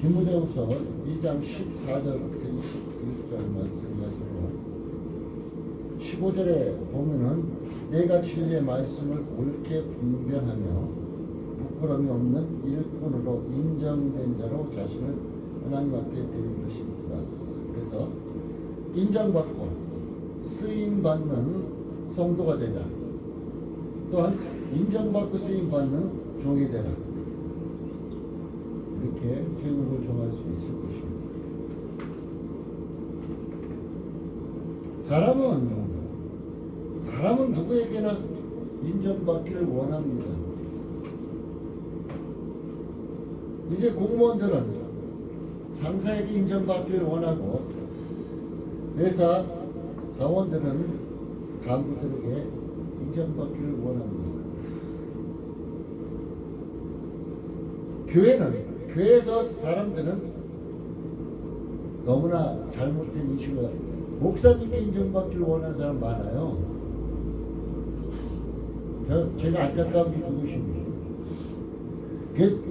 디모데후서 2장 14절부터 20절 말씀하시고 15절에 보면은 내가 진리의 말씀을 옳게 분별하며 부끄러움이 없는 일꾼으로 인정된 자로 자신을 하나님 앞에 드린 것입니다. 그래서 인정받고 쓰임받는 성도가 되자. 또한 인정받고 쓰임받는 종이 되라. 이렇게 제목을 정할 수 있을 것입니다. 사람은 누구에게나 인정받기를 원합니다. 이제 공무원들은 상사에게 인정받기를 원하고 회사 사원들은 간부들에게 인정받기를 원합니다. 교회에서 사람들은 너무나 잘못된 인식을 목사님께 인정받기를 원하는 사람 많아요. 제가 안타까운 게 그것입니다.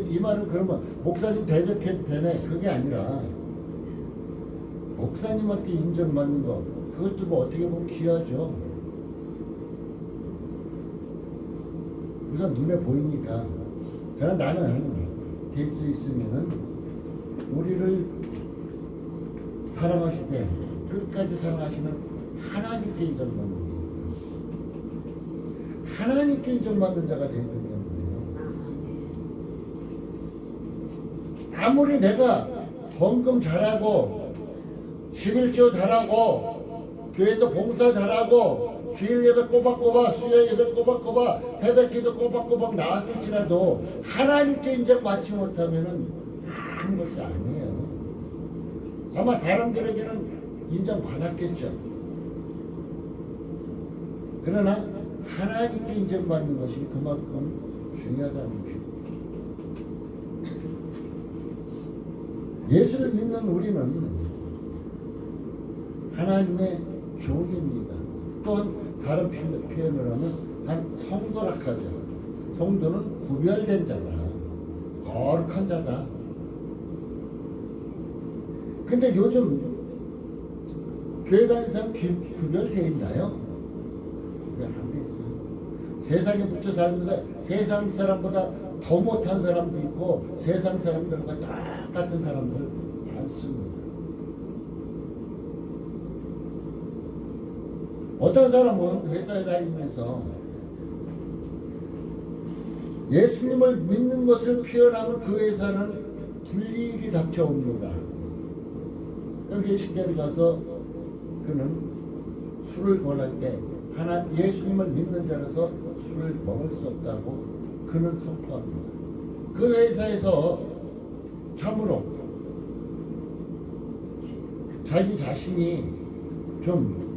이 말은 그러면 목사님 대적해도 되네 그게 아니라 목사님한테 인정받는 거 그것도 뭐 어떻게 보면 귀하죠. 우선 눈에 보이니까. 그러나 나는 될 수 있으면은 우리를 사랑하시되 끝까지 사랑하시는 하나님께 인정받는 거예요. 하나님께 인정받는 자가 되야 된다는 거예요. 아무리 내가 헌금 잘하고 11조 잘하고 교회도 봉사 잘하고 주일 예배 꼬박꼬박 수요 예배 꼬박꼬박 새벽기도 꼬박꼬박 나왔을지라도 하나님께 인정받지 못하면은 아무것도 아니에요. 아마 사람들에게는 인정받았겠죠. 그러나 하나님께 인정받는 것이 그만큼 중요하다는 것입니다. 예수를 믿는 우리는 하나님의 종입니다. 또한 다른 표현을 하면 한 성도라 하죠. 성도는 구별된 자다. 거룩한 자다. 근데 요즘 교회 다니는 사람 구별되어 있나요? 구별 안 돼 있어요. 세상에 묻혀 살면서 세상 사람보다 더 못한 사람도 있고 세상 사람들과 똑같은 사람들 많습니다. 어떤 사람은 회사에 다니면서 예수님을 믿는 것을 표현하면 그 회사는 불이익이 닥쳐옵니다. 여기 식당에 가서 그는 술을 권할 때 예수님을 믿는 자라서 술을 먹을 수 없다고 그는 선포합니다. 그 회사에서 참으로 자기 자신이 좀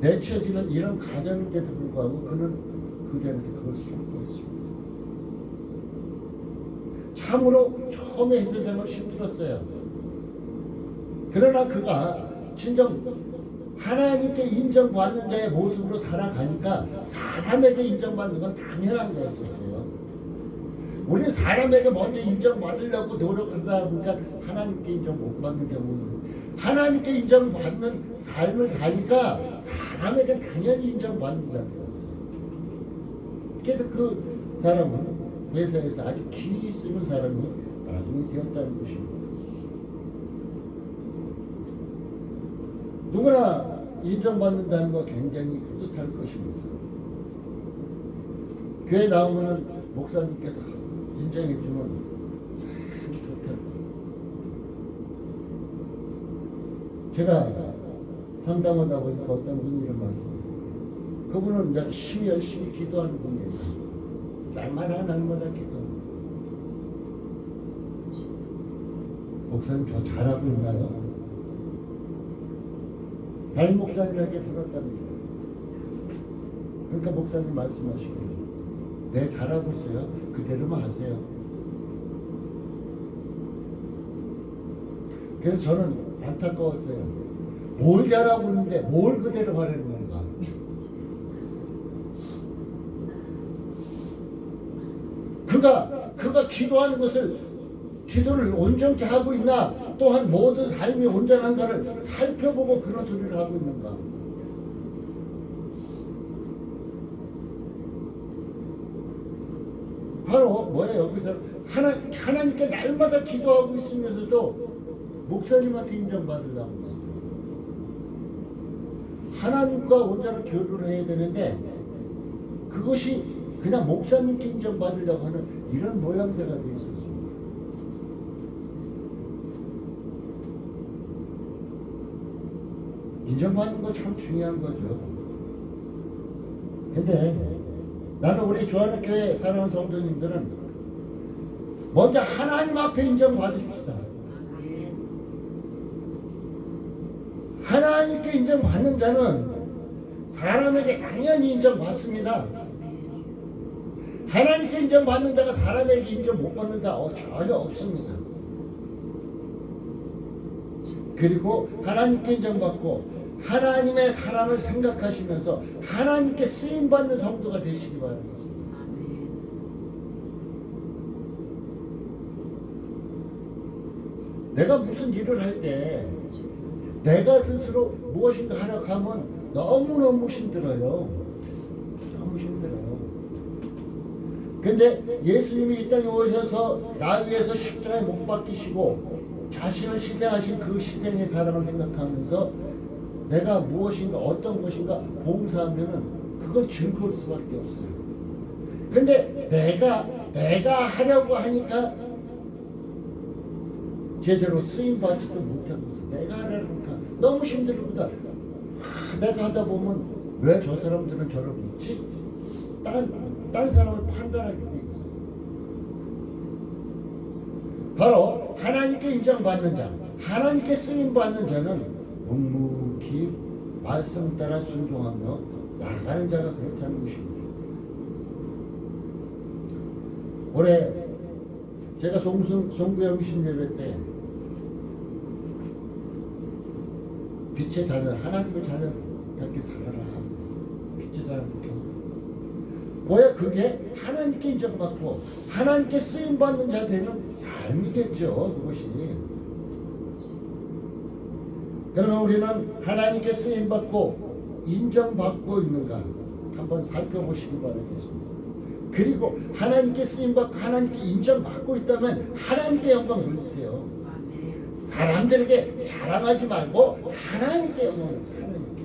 내쳐지는 이런 가정인데도 불구하고 그는 그 자리에서 그걸 선포했습니다. 참으로 처음에 회사생활 힘들었어요. 그러나 그가 진정 하나님께 인정받는 자의 모습으로 살아가니까 사람에게 인정받는 건 당연한 거였어요. 우리 사람에게 먼저 인정받으려고 노력하다 보니까 하나님께 인정 못 받는 경우는 하나님께 인정받는 삶을 사니까 사람에게 당연히 인정받는 자가 되었어요. 그래서 그 사람은 회사에서 아주 기이 쓰는 사람이 나중에 되었다는 것입니다. 누구나 인정받는다는 거 굉장히 뿌듯할 것입니다. 교회 나오면 목사님께서 인정해주면 참 좋다. 제가 상담하다 보니까 어떤 분이 이런 말씀. 그분은 열심히 기도하는 분이에요. 날마다 기도. 목사님 저 잘하고 있나요? 다른 목사님에게 물었다는 거예요. 그러니까 목사님 말씀하시기를 네 잘하고 있어요. 그대로만 하세요. 그래서 저는 안타까웠어요. 뭘 잘하고 있는데 뭘 그대로 하려는 건가. 그가 기도하는 것을 기도를 온전케 하고 있나, 또한 모든 삶이 온전한가를 살펴보고 그런 소리를 하고 있는가. 바로 뭐예요? 여기서 하나님께 날마다 기도하고 있으면서도 목사님한테 인정받으려고 있어요. 하나님과 온전한 교류를 해야 되는데 그것이 그냥 목사님께 인정받으려고 하는 이런 모양새가 되어 있었습니다. 인정받는 거 참 중요한 거죠. 근데 나는 우리 조한의교회 사랑하는 성도님들은 먼저 하나님 앞에 인정받으십시다. 하나님께 인정받는 자는 사람에게 당연히 인정받습니다. 하나님께 인정받는 자가 사람에게 인정 못 받는 자 전혀 없습니다. 그리고 하나님께 인정받고 하나님의 사랑을 생각하시면서 하나님께 쓰임받는 성도가 되시기 바라겠습니다. 내가 무슨 일을 할 때 내가 스스로 무엇인가 하려고 하면 너무너무 힘들어요. 너무 힘들어요. 근데 예수님이 이 땅에 오셔서 나 위해서 십자가에 못 박히시고 자신을 희생하신 그 희생의 사랑을 생각하면서 내가 무엇인가 어떤 것인가 봉사하면은 그건 즐거울 수밖에 없어요. 근데 내가 하려고 하니까 제대로 쓰임받지도 못하고 있어. 내가 하려니까 너무 힘들거든. 내가 하다 보면 왜 저 사람들은 저러고 있지? 딴 사람을 판단하게 돼 있어. 바로 하나님께 인정받는 자, 하나님께 쓰임받는 자는 묵묵히 말씀 따라 순종하며 나아가는 자가 그렇다는 것입니다. 올해 제가 송구영 신예배 때 빛의 자녀, 하나님의 자녀 그렇게 살아라. 빛의 자녀 뭐야 그게 하나님께 인정받고 하나님께 쓰임받는 자 되는 삶이겠죠. 그것이. 그러면 우리는 하나님께 쓰임받고 인정받고 있는가 한번 살펴보시기 바라겠습니다. 그리고 하나님께 쓰임받고 하나님께 인정받고 있다면 하나님께 영광 돌리세요. 사람들에게 자랑하지 말고 하나님께 영광 돌리세요. 하나님께.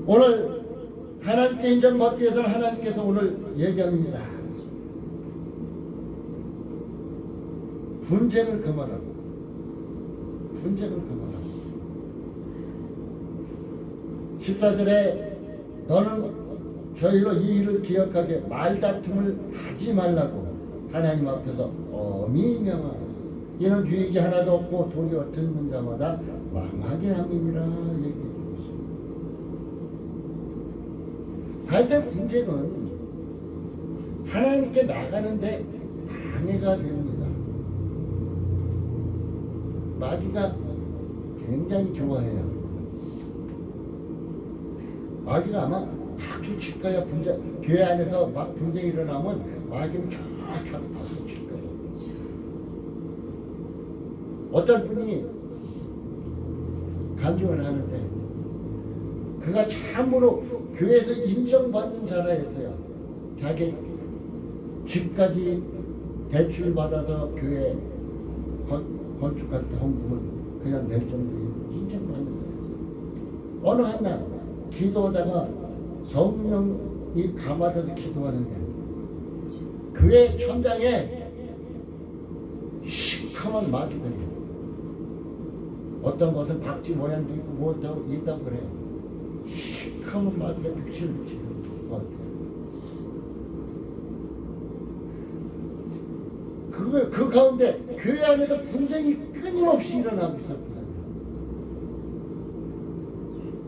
오늘 하나님께 인정받기 위해서는 하나님께서 오늘 얘기합니다. 분쟁을 그만하고 분쟁을 그만하고 14절에 너는 저희로 이 일을 기억하게 말다툼을 하지 말라고 하나님 앞에서 엄히 명하라. 이는 유익이 하나도 없고 도리어 듣는 자마다 망하게 함이니라 얘기해 주셨습니다. 사실상 분쟁은 하나님께 나가는데 방해가 됩니다. 마귀가 굉장히 좋아해요. 마귀가 아마 박수 칠 거야. 교회 안에서 막 분쟁이 일어나면 마귀는 쫙 박수 칠 거예요. 어떤 분이 간증을 하는데 그가 참으로 교회에서 인정받는 자라 했어요. 자기 집까지 대출 받아서 교회 건축할 때 헌금을 그냥 낼 정도의 인정받는 거였어요. 어느 한날 기도하다가 성령이 감화돼서 기도하는데 교회 천장에 시커먼 마귀들이에요. 어떤 것은 박쥐 모양도 있고 뭐도 있다고 그래요. 시커먼 마귀가 득실득실 그 가운데 교회 안에서 분쟁이 끊임없이 일어나고 있었거든요.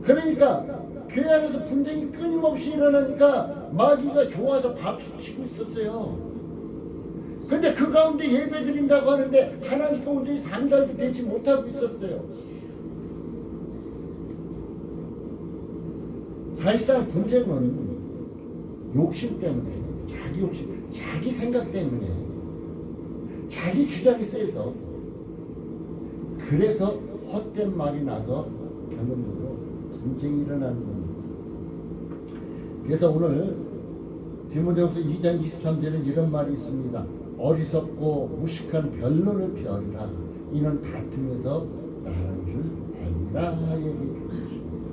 그러니까 교회 안에서 분쟁이 끊임없이 일어나니까 마귀가 좋아서 박수치고 있었어요. 근데 그 가운데 예배 드린다고 하는데 하나님과 온전히 상달도 되지 못하고 있었어요. 사실상 분쟁은 욕심 때문에, 자기 욕심, 자기 생각 때문에 자기 주장이 세서 그래서 헛된 말이 나서 결론적으로 분쟁이 일어나는 겁니다. 그래서 오늘 디모데후서 2장 23절에 이런 말이 있습니다. 어리석고 무식한 변론을 피하리라. 이는 다툼에서 나는 줄 알리라 얘기해 주십니다.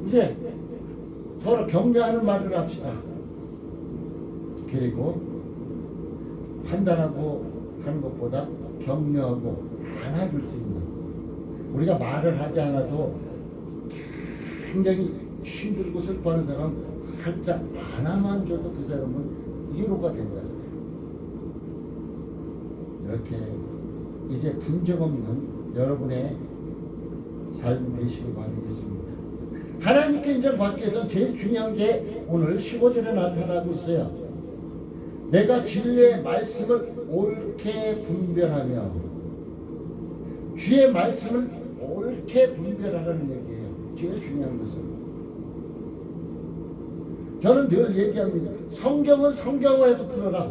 이제 서로 격려하는 말을 합시다. 그리고 판단하고 하는 것보다 격려하고 안아줄 수 있는, 우리가 말을 하지 않아도 굉장히 힘들고 슬퍼하는 사람 살짝 안아만 줘도 그 사람은 위로가 된다. 이렇게 이제 분쟁 없는 여러분의 삶 되시기 바라겠습니다. 하나님께 인정받기 위해서 제일 중요한 게 오늘 15절에 나타나고 있어요. 내가 진리의 말씀을 옳게 분별하며, 주의 말씀을 옳게 분별하라는 얘기예요. 제일 중요한 것은. 저는 늘 얘기합니다. 성경은 성경화해서 풀어라.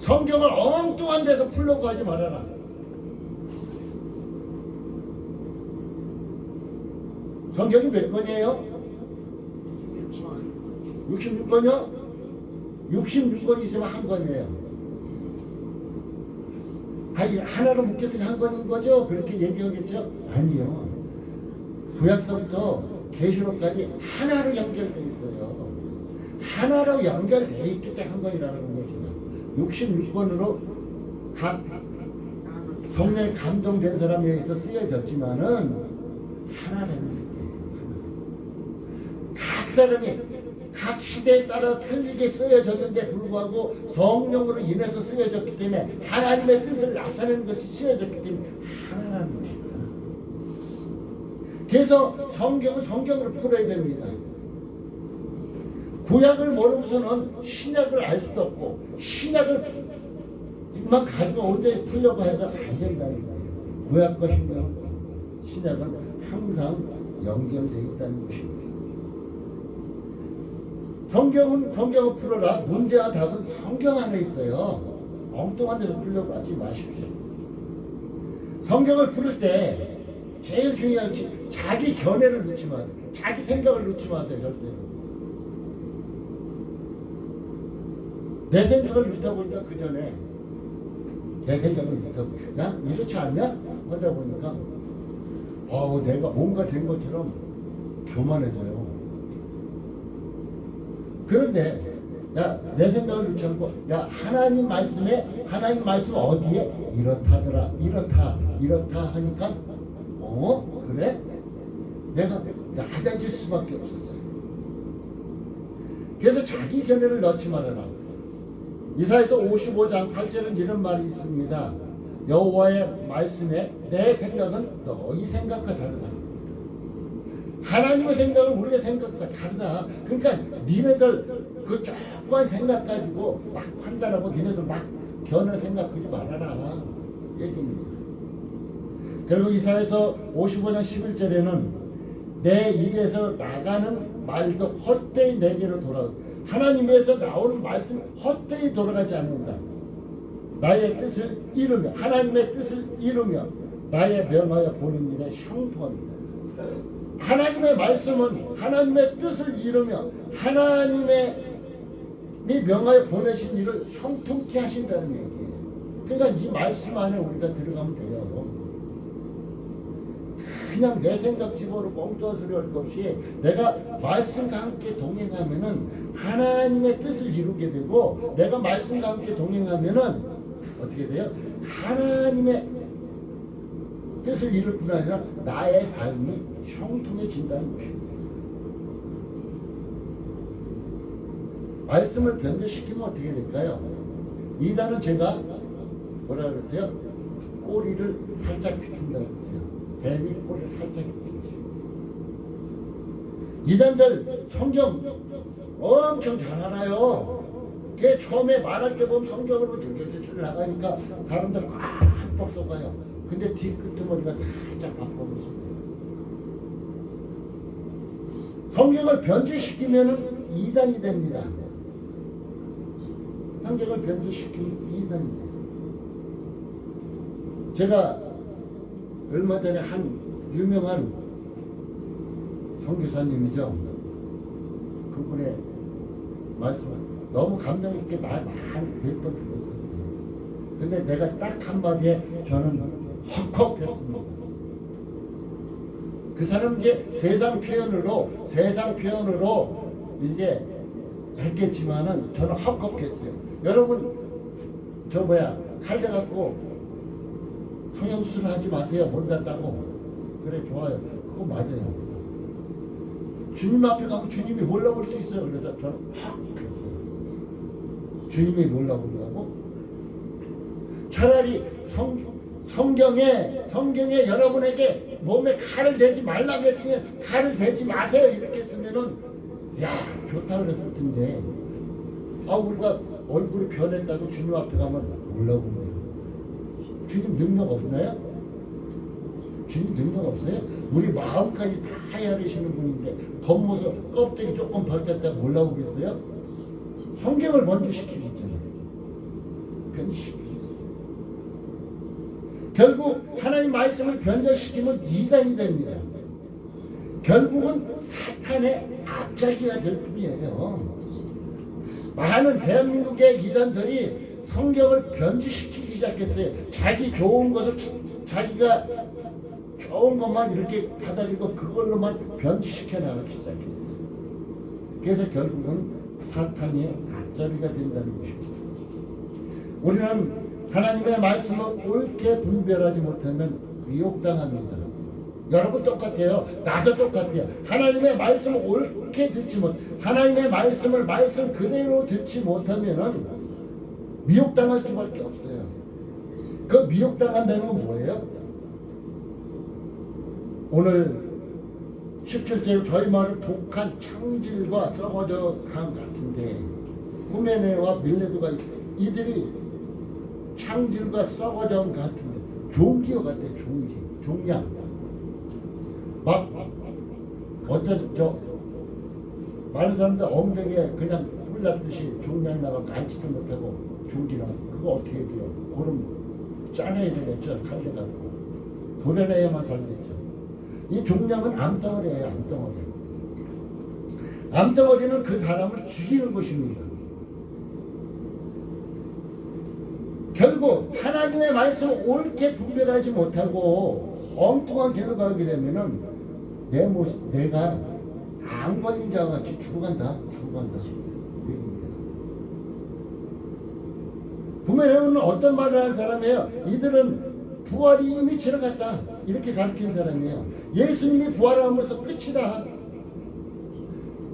성경을 엉뚱한 데서 풀려고 하지 말아라. 성경이 몇 권이에요? 66권이요? 66권이지만 한 권이에요. 아니, 하나로 묶였으니 한 권인 거죠? 그렇게 얘기하겠죠? 아니요. 구약서부터 계시록까지 하나로 연결되어 있어요. 하나로 연결되어 있기 때문에 한 권이라는 거죠. 66권으로 각 성령에 감동된 사람에 의해서 쓰여졌지만은 하나라는 거예요. 각 사람이 각 시대에 따라 틀리게 쓰여졌는데 불구하고 성령으로 인해서 쓰여졌기 때문에 하나님의 뜻을 나타내는 것이 쓰여졌기 때문에 하나라는 것입니다. 그래서 성경은 성경으로 풀어야 됩니다. 구약을 모르고서는 신약을 알 수도 없고, 신약을만 가지고 온전히 풀려고 해도 안 된다는 거예요. 구약과 신약은 항상 연결되어 있다는 것입니다. 성경을 풀어라. 문제와 답은 성경 안에 있어요. 엉뚱한 데서 풀려고 하지 마십시오. 성경을 풀을 때 제일 중요한 게 자기 견해를 놓지 마세요. 자기 생각을 놓지 마세요. 절대로. 내 생각을 놓다 보니까 그 전에 내 생각을 놓다 보니까 야 이렇지 않냐? 하다 보니까 내가 뭔가 된 것처럼 교만해져요. 그런데 내 생각을 놓지 않고 하나님 말씀 어디에 이렇다더라, 이렇다 하니까 그래? 내가 낮아질 수밖에 없었어요. 그래서 자기 견해를 넣지 말아라. 이사야서 55장 8절은 이런 말이 있습니다. 여호와의 말씀에 내 생각은 너희 생각과 다르다. 하나님의 생각은 우리의 생각과 다르다. 그러니까 니네들 그 조그만 생각 가지고 막 판단하고 니네들 막 변화 생각하지 말아라 얘기입니다. 그리고 이사야서 55장 11절에는 내 입에서 나가는 말도 헛되이 내게로 돌아오고, 하나님에서 나오는 말씀 헛되이 돌아가지 않는다. 나의 뜻을 이루며, 하나님의 뜻을 이루며 나의 명하여 보는 일에 형통합니다. 하나님의 말씀은 하나님의 뜻을 이루며 하나님의 명하여 보내신 일을 형통케 하신다는 얘기예요. 그러니까 이 말씀 안에 우리가 들어가면 돼요. 그냥 내 생각 집어넣고 엉뚱한 소리 할 것 없이 내가 말씀과 함께 동행하면은 하나님의 뜻을 이루게 되고, 내가 말씀과 함께 동행하면은 어떻게 돼요? 하나님의 뜻을 이룰 뿐 아니라 나의 삶이 형통해진다는 것입니다. 말씀을 변제시키면 어떻게 될까요? 이단은 제가 뭐라 그랬어요? 꼬리를 살짝 휘둔다고 그랬어요. 뱀이 꼬리를 살짝 휘두르죠. 이단들 성경 엄청 잘 알아요. 걔 처음에 말할 때 보면 성경으로 들들들 나가니까 사람들 꽉 속아요. 근데 뒤끝머리가 살짝 바꿔보세요. 성경을 변제시키면은 이단이 됩니다. 성경을 변질시키는 이단이에요. 제가 얼마 전에 한 유명한 선교사님이죠. 그분의 말씀을 너무 감명 있게 몇 번 들었었어요. 근데 내가 딱 한마디에 저는 헉헉했습니다. 그 사람 이제 세상 표현으로 이제 했겠지만은 저는 헉헉했어요. 여러분 칼대 갖고 성형수술 하지 마세요. 몰랐다고. 그래 좋아요. 그거 맞아요. 주님 앞에 가면 주님이 뭐라고 할 수 있어요. 그래서 저는 확 했어요. 주님이 뭐라고 그러고? 차라리 성경에 여러분에게 몸에 칼을 대지 말라고 했으면 칼을 대지 마세요. 이렇게 했으면은 좋다 그랬을 텐데 우리가 얼굴이 변했다고 주님 앞에 가면 뭐라고 그래요? 주님 능력 없나요? 주님 능력 없어요? 우리 마음까지 다 헤아리시는 분인데 겉모습 껍데기 조금 벗겼다고 올라오겠어요? 성경을 먼저 시키고 있잖아요. 변질시키고 있어요. 결국 하나님 말씀을 변절시키면 이단이 됩니다. 결국은 사탄의 앞자기가 될 뿐이에요. 많은 대한민국의 이단들이 성경을 변질시키기 시작했어요. 자기 좋은 것을 자기가 좋은 것만 이렇게 받아들이고 그걸로만 변질시켜 나가기 시작했어요. 그래서 결국은 사탄의 앞자리가 된다는 것입니다. 우리는 하나님의 말씀을 옳게 분별하지 못하면 미혹당합니다. 여러분 똑같아요. 나도 똑같아요. 하나님의 말씀을 옳게 듣지 못, 하나님의 말씀을 말씀 그대로 듣지 못하면은 미혹당할 수밖에 없어요. 그 미혹당한다는 건 뭐예요? 오늘 17절에 저희 마을은 독한 창질과 썩어져 간 같은데 후메네와 밀레도가 이들이 창질과 썩어져 간 같은데 종기와 같아. 종양 막 어떤 많은 사람들 엉덩이에 그냥 뿔났듯이 종양이 나가고 앉지도 못하고 종기나 그거 어떻게 돼요? 그럼 짜내야 되겠죠. 칼대 갖고 도려내야만 살겠죠. 이 종양은 암덩어리예요. 암덩어리는 그 사람을 죽이는 것입니다. 결국 하나님의 말씀을 옳게 분별하지 못하고 엉뚱한 길로 가게 되면은 내가 안 걸린 자와 같이 죽어간다. 구매해오는 어떤 말을 하는 사람이에요? 이들은 부활이 이미 지나갔다. 이렇게 가르친 사람이에요. 예수님이 부활하면서 끝이다.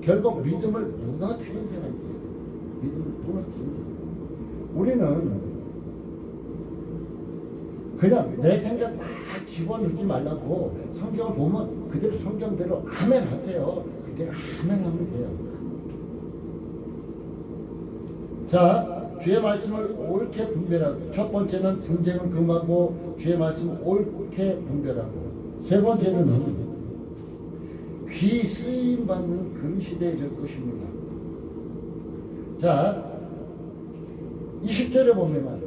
결국 믿음을 무너뜨린 사람이에요. 우리는 그냥 내 생각 막 집어넣지 말라고 성경을 보면 그대로 성경대로 아멘 하세요. 그대로 아멘 하면 돼요. 자, 주의 말씀을 옳게 분별하고, 첫 번째는 분쟁을 금하고 주의 말씀을 옳게 분별하고, 세 번째는 귀 쓰임 받는 그릇이 될 것입니다. 자, 20절에 보면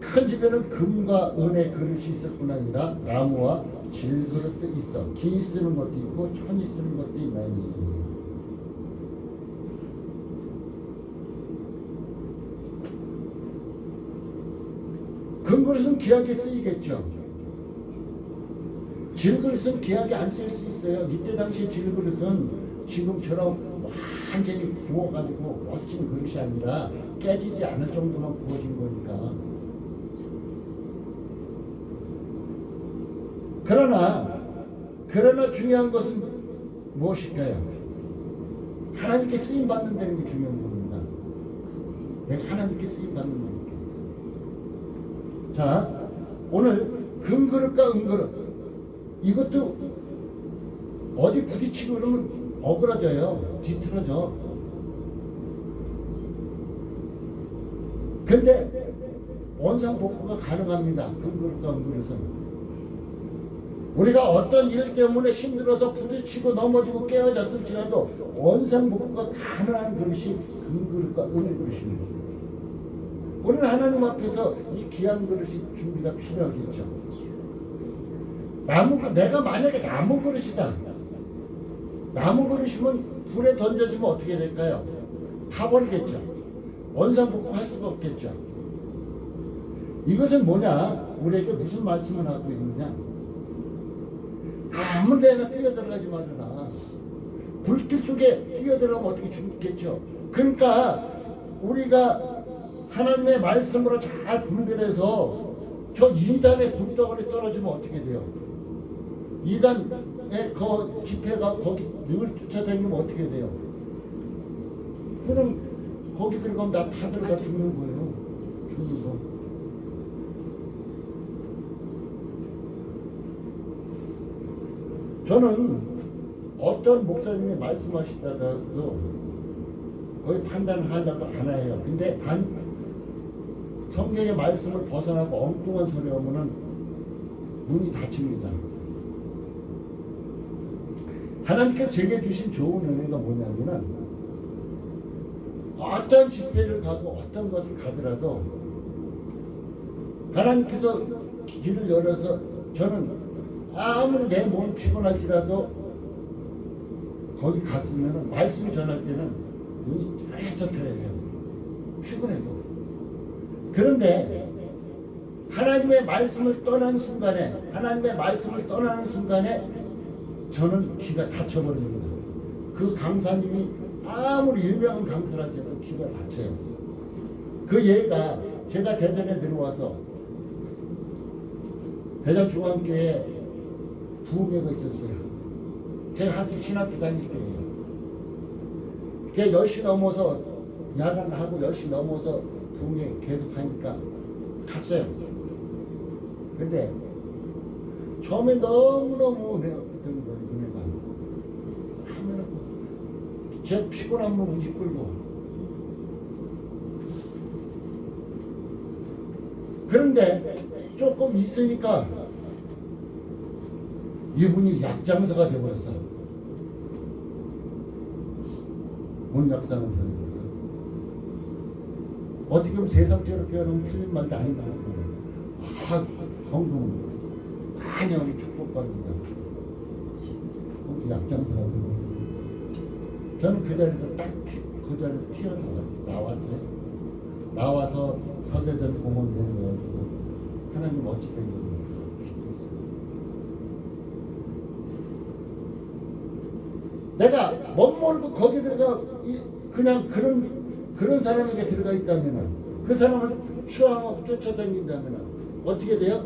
큰 집에는 금과 은의 그릇이 있을 뿐 아니라 나무와 질그릇도 있어 기 쓰는 것도 있고 천이 쓰는 것도 있나니. 금그릇은 귀하게 쓰이겠죠. 질그릇은 귀하게 안 쓸 수 있어요. 이때 당시 질그릇은 지금처럼 완전히 구워가지고 멋진 그릇이 아니라 깨지지 않을 정도만 구워진 거니까. 그러나 중요한 것은 무엇일까요? 하나님께 쓰임 받는다는 게 중요한 겁니다. 내가 하나님께 쓰임 받는 거니까. 자, 오늘 금그릇과 은그릇, 이것도 어디 부딪히고 그러면 어그러져요. 뒤틀어져. 근데 원상복구가 가능합니다. 금그릇과 은그릇은. 우리가 어떤 일 때문에 힘들어서 부딪히고 넘어지고 깨어졌을지라도 원상복구가 가능한 그릇이 금그릇과 은그릇입니다. 우리는 하나님 앞에서 이 귀한 그릇이 준비가 필요하겠죠. 내가 만약에 나무 그릇이다. 나무 그릇이면 불에 던져지면 어떻게 될까요? 타버리겠죠. 원상복구할 수가 없겠죠. 이것은 뭐냐? 우리에게 무슨 말씀을 하고 있느냐? 아무 데나 뛰어들어가지 말아라. 불길 속에 뛰어들어가면 어떻게 죽겠죠. 그러니까 우리가 하나님의 말씀으로 잘 분별해서 저 이단의 불덩어리 떨어지면 어떻게 돼요? 이단의 그 집회가 거기 늘 쫓아다니면 어떻게 돼요? 그럼 거기 들어가면 나 다 들어가 죽는 거예요. 죽는 거. 저는 어떤 목사님이 말씀하시다가도 거의 판단을 하려고 안 해요. 근데 성경의 말씀을 벗어나고 엉뚱한 소리 하면은 눈이 다칩니다. 하나님께서 제게 주신 좋은 은혜가 뭐냐면은 어떤 집회를 가고 어떤 것을 가더라도 하나님께서 길을 열어서 저는 아무리 내 몸이 피곤할지라도 거기 갔으면 말씀 전할 때는 눈이 뚜렷해요. 피곤해도. 그런데 하나님의 말씀을 떠나는 순간에 저는 귀가 닫혀버립니다. 그 강사님이 아무리 유명한 강사랄지라도 귀가 닫혀요. 그 예가 제가 대전에 들어와서 대전중앙교회 부흥회가 있었어요. 제가 신학교 다닐 때예요. 그게 10시 넘어서 야간하고 10시 넘어서 부흥회 계속 하니까 갔어요. 근데 처음에 너무너무 은혜였던 거예요. 은혜가 하면은 제 피곤한 몸을 이끌고 그런데 조금 있으니까 이분이 약장사가 되어버렸어. 뭔 약장사입니까? 어떻게 보면 세상적으로 표현하면 틀린 말도 아닌 것 같은데 성경은 많이 축복받는다. 약장사가 되어버렸어. 저는 그 자리에서 딱 그 자리에서 튀어나왔어요. 나와서 서대전 공원 내려가지고 하나님 어찌 된 겁니까? 내가 멋모르고 거기 들어가 그냥 그런 사람에게 들어가 있다면 그 사람을 추앙하고 쫓아다닌다면 어떻게 돼요?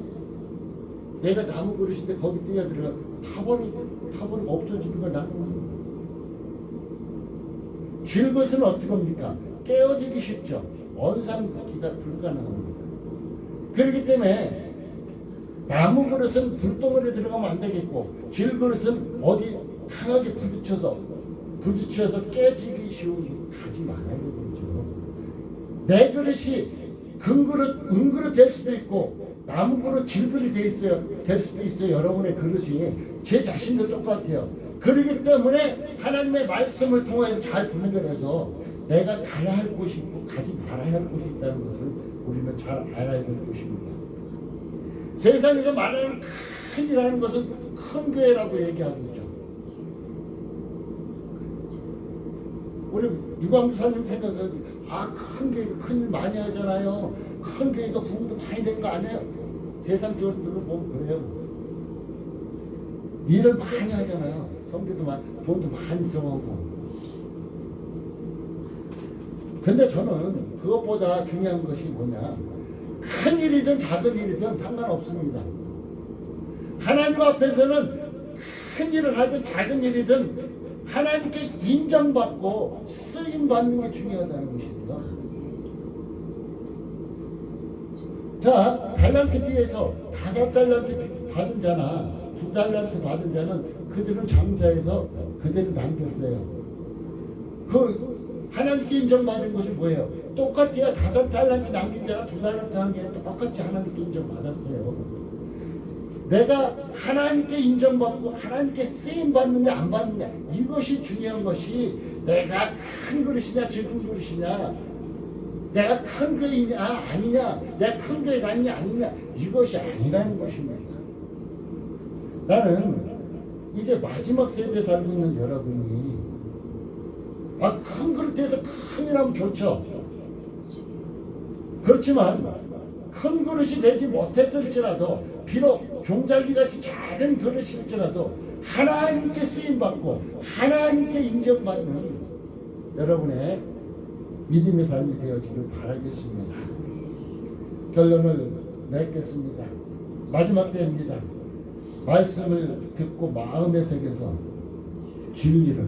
내가 나무 그릇인데 거기 뛰어들어가 타버리고 없어지는 건 나는 거예요. 질 것은 어떻게 합니까? 깨어지기 쉽죠. 원상복귀가 불가능합니다. 그렇기 때문에 나무 그릇은 불덩어리에 들어가면 안 되겠고 질 그릇은 어디 강하게 부딪혀서 깨지기 쉬운 가지 말아야 되겠죠. 내 그릇이 은그릇 될 수도 있고 나무 그릇 질그릇이 될 수도 있어요. 여러분의 그릇이 제 자신도 똑같아요. 그렇기 때문에 하나님의 말씀을 통해서 잘 분별해서 내가 가야 할 곳이 있고 가지 말아야 할 곳이 있다는 것을 우리는 잘 알아야 될 것입니다. 세상에서 말하는 큰 일하는 것은 큰 교회라고 얘기하고 있죠. 우리 유광주사님 생각하기 큰 교회가 큰일 많이 하잖아요. 큰 교회가 부흥도 많이 된 거 아니에요? 세상적으로 보면 그래요. 일을 많이 하잖아요. 성교도 많이, 돈도 많이 들어오고. 근데 저는 그것보다 중요한 것이 뭐냐, 큰 일이든 작은 일이든 상관없습니다. 하나님 앞에서는 큰 일을 하든 작은 일이든 하나님께 인정받고 쓰임받는 게 중요하다는 것입니다. 자, 달란트 비해서 5달란트 받은 자나 2달란트 받은 자는 그들은 장사해서 그대로 남겼어요. 하나님께 인정받은 것이 뭐예요? 똑같아요. 5달란트 남긴 자나 2달란트 남긴 자나 똑같이 하나님께 인정받았어요. 내가 하나님께 인정받고 하나님께 쓰임받느냐 안 받느냐, 이것이 중요한 것이 내가 큰 그릇이냐 적은 그릇이냐, 내가 큰 교회냐 아니냐, 내가 큰 교회 다니냐 아니냐, 이것이 아니라는 것입니다. 나는 이제 마지막 세대에 살고 있는 여러분이 큰 그릇에서 큰 일하면 좋죠. 그렇지만 큰 그릇이 되지 못했을지라도, 비록 종자기같이 작은 그릇일지라도 하나님께 쓰임받고 하나님께 인정받는 여러분의 믿음의 삶이 되어지길 바라겠습니다. 결론을 맺겠습니다. 마지막 때입니다. 말씀을 듣고 마음에 새겨서 진리를,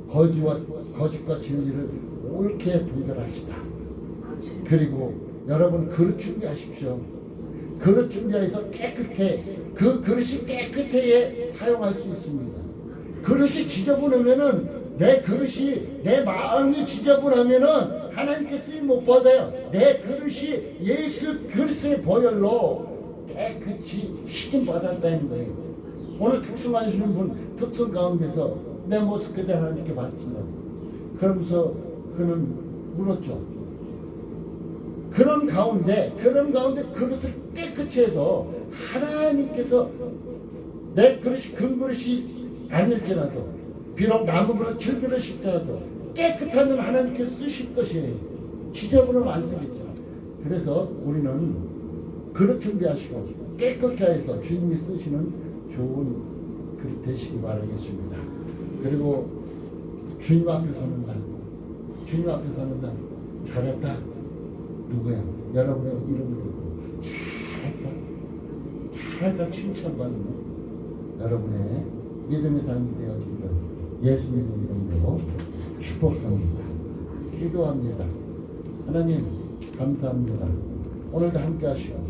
거짓과 진리를 옳게 분별합시다. 그리고 여러분 그릇 준비하십시오. 그릇 준비해서 깨끗해, 그 그릇이 깨끗해야 사용할 수 있습니다. 그릇이 지저분하면은, 내 그릇이, 내 마음이 지저분하면은 하나님께 쓰임 못 받아요. 내 그릇이 예수 그리스도의 보혈로 깨끗이 씻김 받았다는 거예요. 오늘 특승하시는 분, 특승 가운데서 내 모습 그대로 하나님께 바친다고 그러면서 그는 물었죠. 그런 가운데 그릇을 깨끗이 해서 하나님께서, 내 그릇이 금 그릇이 아닐지라도, 비록 나무 그릇 질그릇일지라도 깨끗하면 하나님께 쓰실 것이에요. 지저분하면 안 쓰겠죠. 그래서 우리는 그릇 준비하시고 깨끗하게 해서 주님이 쓰시는 좋은 그릇 되시기 바라겠습니다. 그리고 주님 앞에 서는 날 잘했다. 누구야? 여러분의 이름을 읽고 잘했다 칭찬받는 여러분의 믿음의 삶이 되어지기를 예수님의 이름으로 축복합니다. 기도합니다. 하나님 감사합니다. 오늘도 함께 하시고